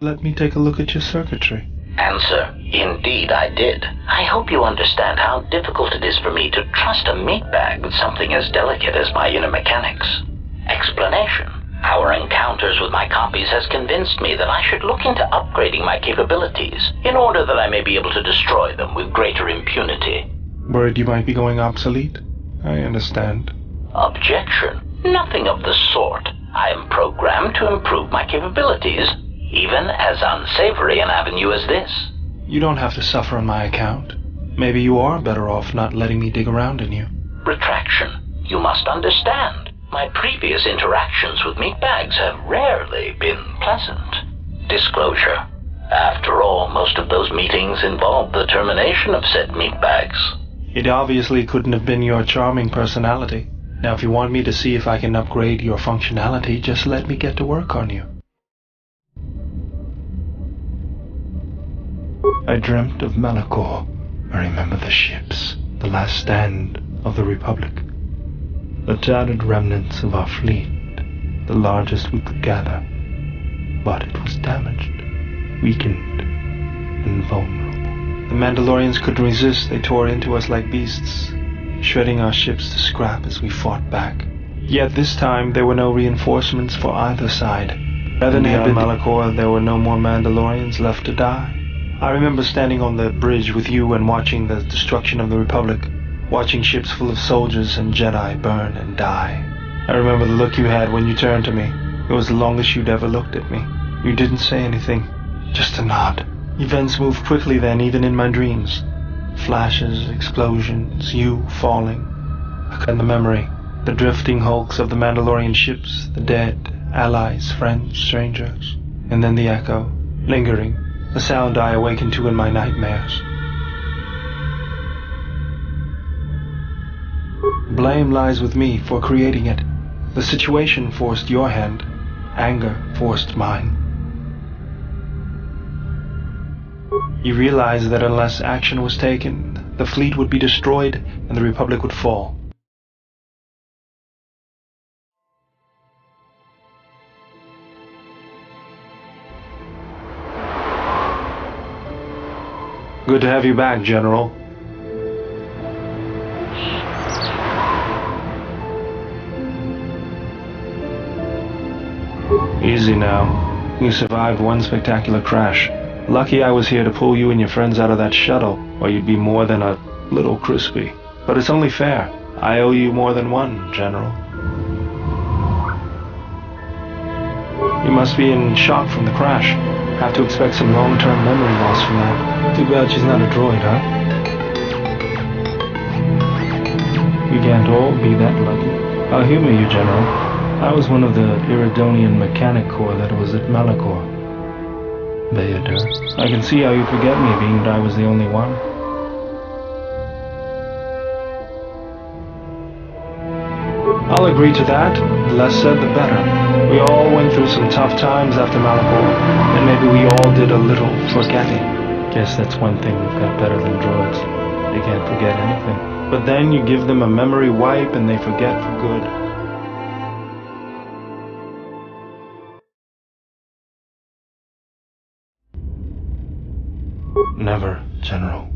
Let me take a look at your circuitry. Answer, indeed I did. I hope you understand how difficult it is for me to trust a meat bag with something as delicate as my inner mechanics. Explanation. Our encounters with my copies has convinced me that I should look into upgrading my capabilities in order that I may be able to destroy them with greater impunity. Worried you might be going obsolete? I understand. Objection. Nothing of the sort. I am programmed to improve my capabilities, even as unsavory an avenue as this. You don't have to suffer on my account. Maybe you are better off not letting me dig around in you. Retraction. You must understand. My previous interactions with meat bags have rarely been pleasant. Disclosure. After all, most of those meetings involved the termination of said meat bags. It obviously couldn't have been your charming personality. Now if you want me to see if I can upgrade your functionality, just let me get to work on you. I dreamt of Malachor. I remember the ships, the last stand of the Republic. The tattered remnants of our fleet, the largest we could gather. But it was damaged, weakened, and vulnerable. The Mandalorians couldn't resist. They tore into us like beasts, shredding our ships to scrap as we fought back. Yet this time there were no reinforcements for either side. Rather than Malachor, there were no more Mandalorians left to die. I remember standing on the bridge with you and watching the destruction of the Republic, watching ships full of soldiers and Jedi burn and die. I remember the look you had when you turned to me. It was the longest you'd ever looked at me. You didn't say anything, just a nod. Events moved quickly then, even in my dreams. Flashes, explosions, you falling. And the memory, the drifting hulks of the Mandalorian ships, the dead, allies, friends, strangers. And then the echo, lingering, the sound I awakened to in my nightmares. Blame lies with me for creating it. The situation forced your hand. Anger forced mine. You realized that unless action was taken, the fleet would be destroyed and the Republic would fall. Good to have you back, General. Easy now. You survived one spectacular crash. Lucky I was here to pull you and your friends out of that shuttle, or you'd be more than a little crispy. But it's only fair. I owe you more than one, General. You must be in shock from the crash. Have to expect some long-term memory loss from that. Too bad she's not a droid, huh? We can't all be that lucky. I'll humor you, General. I was one of the Iridonian Mechanic Corps that was at Malachor. Bao-Dur. I can see how you forget me, being that I was the only one. I'll agree to that. The less said, the better. We all went through some tough times after Malachor, and maybe we all did a little forgetting. Guess that's one thing we've got better than droids. They can't forget anything. But then you give them a memory wipe and they forget for good. Never, General.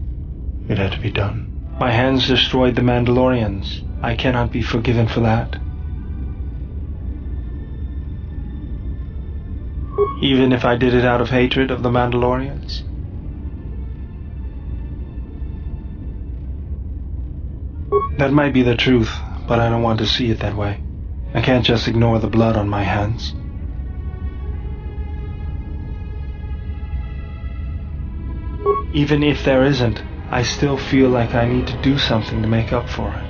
It had to be done. My hands destroyed the Mandalorians. I cannot be forgiven for that. Even if I did it out of hatred of the Mandalorians. That might be the truth, but I don't want to see it that way. I can't just ignore the blood on my hands. Even if there isn't, I still feel like I need to do something to make up for it.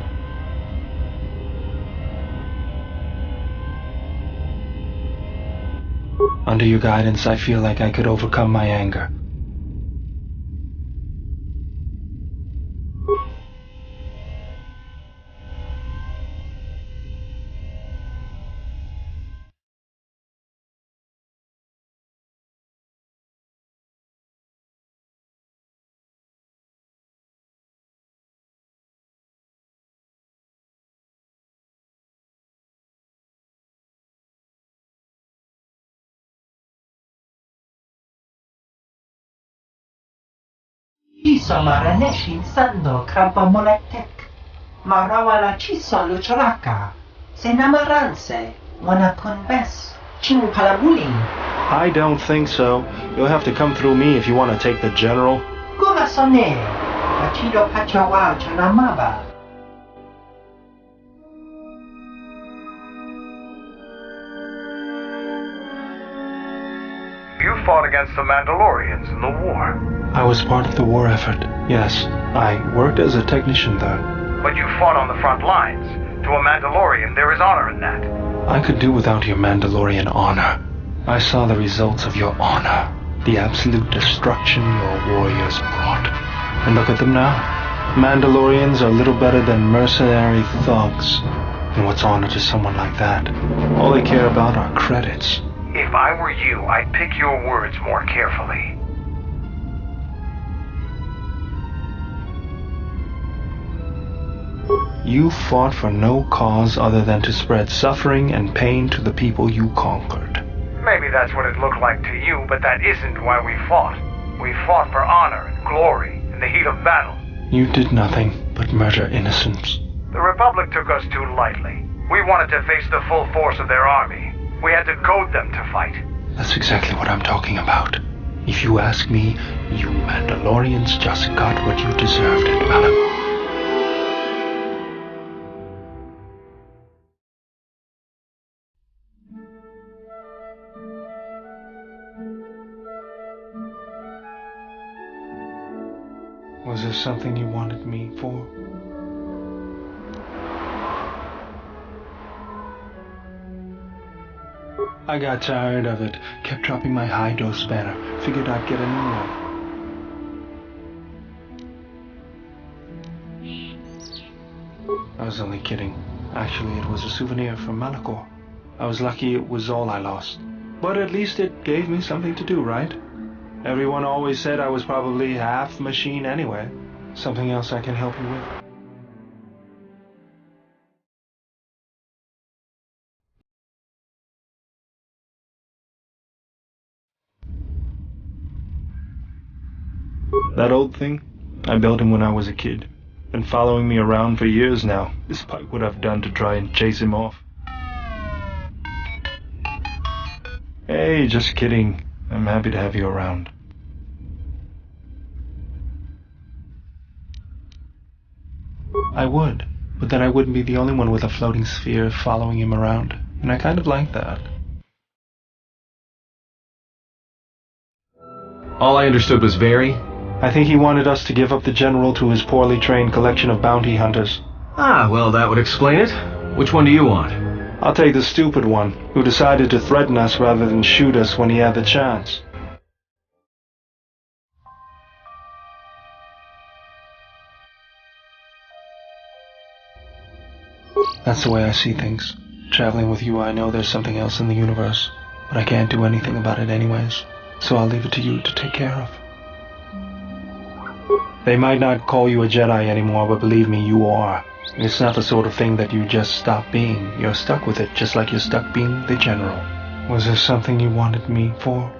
Under your guidance, I feel like I could overcome my anger. Iso maraneshin sando krapamoletek. Marawala chiso lucharaka. Senamaranse. Wanapunbes. Ching palabuli. I don't think so. You'll have to come through me if you want to take the general. Gumasone. Machido pachawa chanamaba. You fought against the Mandalorians in the war. I was part of the war effort, yes. I worked as a technician there. But you fought on the front lines. To a Mandalorian, there is honor in that. I could do without your Mandalorian honor. I saw the results of your honor. The absolute destruction your warriors brought. And look at them now. Mandalorians are little better than mercenary thugs. And what's honor to someone like that? All they care about are credits. If I were you, I'd pick your words more carefully. You fought for no cause other than to spread suffering and pain to the people you conquered. Maybe that's what it looked like to you, but that isn't why we fought. We fought for honor and glory in the heat of battle. You did nothing but murder innocents. The Republic took us too lightly. We wanted to face the full force of their army. We had to goad them to fight. That's exactly what I'm talking about. If you ask me, you Mandalorians just got what you deserved at Malachor. Was there something you wanted me for? I got tired of it. Kept dropping my high-dose banner. Figured I'd get a new one. I was only kidding. Actually, it was a souvenir from Malachor. I was lucky it was all I lost. But at least it gave me something to do, right? Everyone always said I was probably half machine anyway. Something else I can help you with? That old thing? I built him when I was a kid. Been following me around for years now, despite what I've done to try and chase him off. Hey, just kidding. I'm happy to have you around. I would, but then I wouldn't be the only one with a floating sphere following him around, and I kind of like that. All I understood was very... I think he wanted us to give up the general to his poorly trained collection of bounty hunters. Ah, well, that would explain it. Which one do you want? I'll take the stupid one, who decided to threaten us rather than shoot us when he had the chance. That's the way I see things. Traveling with you, I know there's something else in the universe, but I can't do anything about it anyways, so I'll leave it to you to take care of. They might not call you a Jedi anymore, but believe me, you are. It's not the sort of thing that you just stop being. You're stuck with it, just like you're stuck being the General. Was there something you wanted me for?